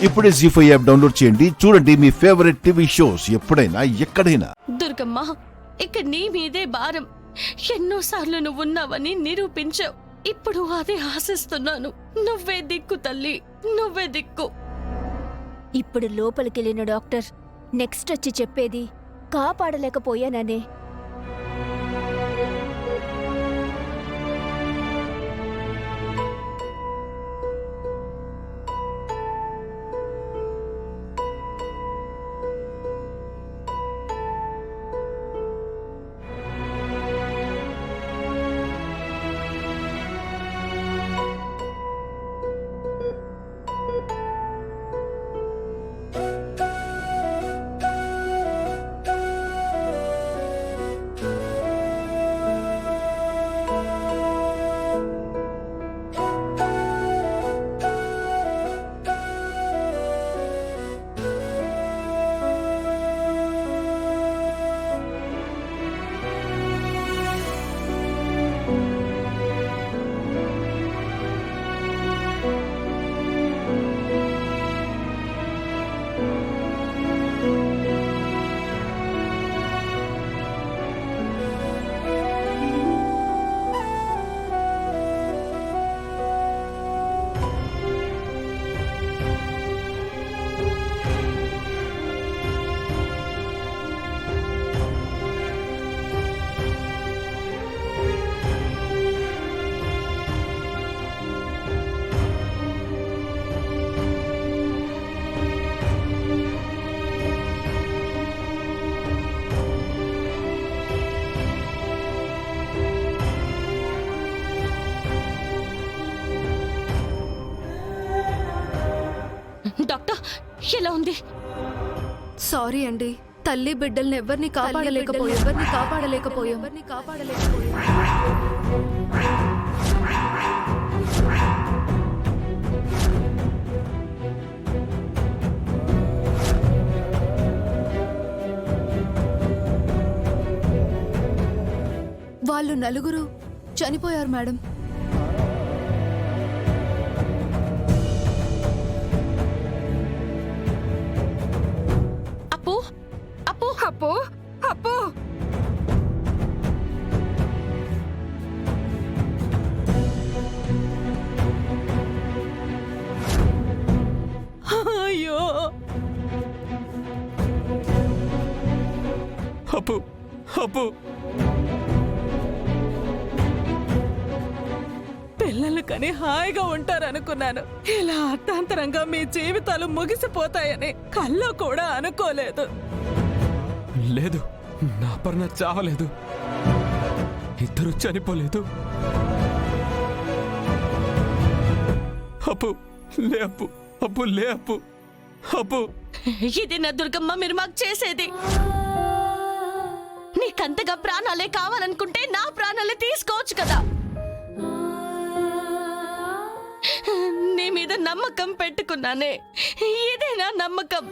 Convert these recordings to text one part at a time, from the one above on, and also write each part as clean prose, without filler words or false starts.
ఇప్పుడే జీ5 app download చేయండి. చూడండి మీ ఫేవరెట్ టీవీ షోస్ ఎప్పుడైనా ఎక్కడైనా. దుర్గమ్మ, ఇక నీ మీదే భారం. ఎన్నోసార్లు నువ్వున్నావని నిరూపించావు. ఇప్పుడు అదే ఆశిస్తున్నాను. నువ్వే దిక్కు తల్లి, నువ్వే దిక్కు. ఇప్పుడు లోపలికెళ్ళిన డాక్టర్ నెక్స్ట్ వచ్చి చెప్పేది కాపాడలేకపోయాననే. డాక్టర్, ఎలా ఉంది? సారీ అండి, తల్లి బిడ్డల్ని ఎవరిని కాపాడలేకపోయాం. వాళ్ళు నలుగురు చనిపోయారు మేడం. అప్పు, అయ్యో, అప్పు అప్పు పిల్లలు కని హాయిగా ఉంటారనుకున్నాను. ఇలా అర్థాంతరంగా మీ జీవితాలు ముగిసిపోతాయని కల్లో కూడా అనుకోలేదు. లేదు, నా పర్ణ చావలేదు, ఇద్దరు చనిపోలేదు. అప్పు లే, అప్పు అప్పు లే, అప్పు అప్పు. ఇది నా దుర్గమ్మ మీరు మాకు చేసేది. నీకంతగా ప్రాణాలే కావాలనుకుంటే నా ప్రాణాలే తీసుకోవచ్చు కదా. నీ మీద నమ్మకం పెట్టుకున్నానే, ఇదే నా నమ్మకం.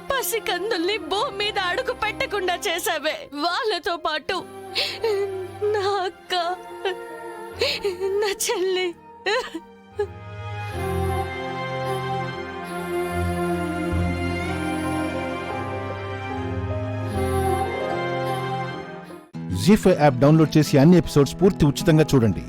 పసికందుల్ని భూమి మీద అడుగు పెట్టకుండా చేసావే. వాళ్ళతో పాటు నా అక్క, నా చెల్లి. జీ5 యాప్ డౌన్లోడ్ చేసి అన్ని ఎపిసోడ్స్ పూర్తి ఉచితంగా చూడండి.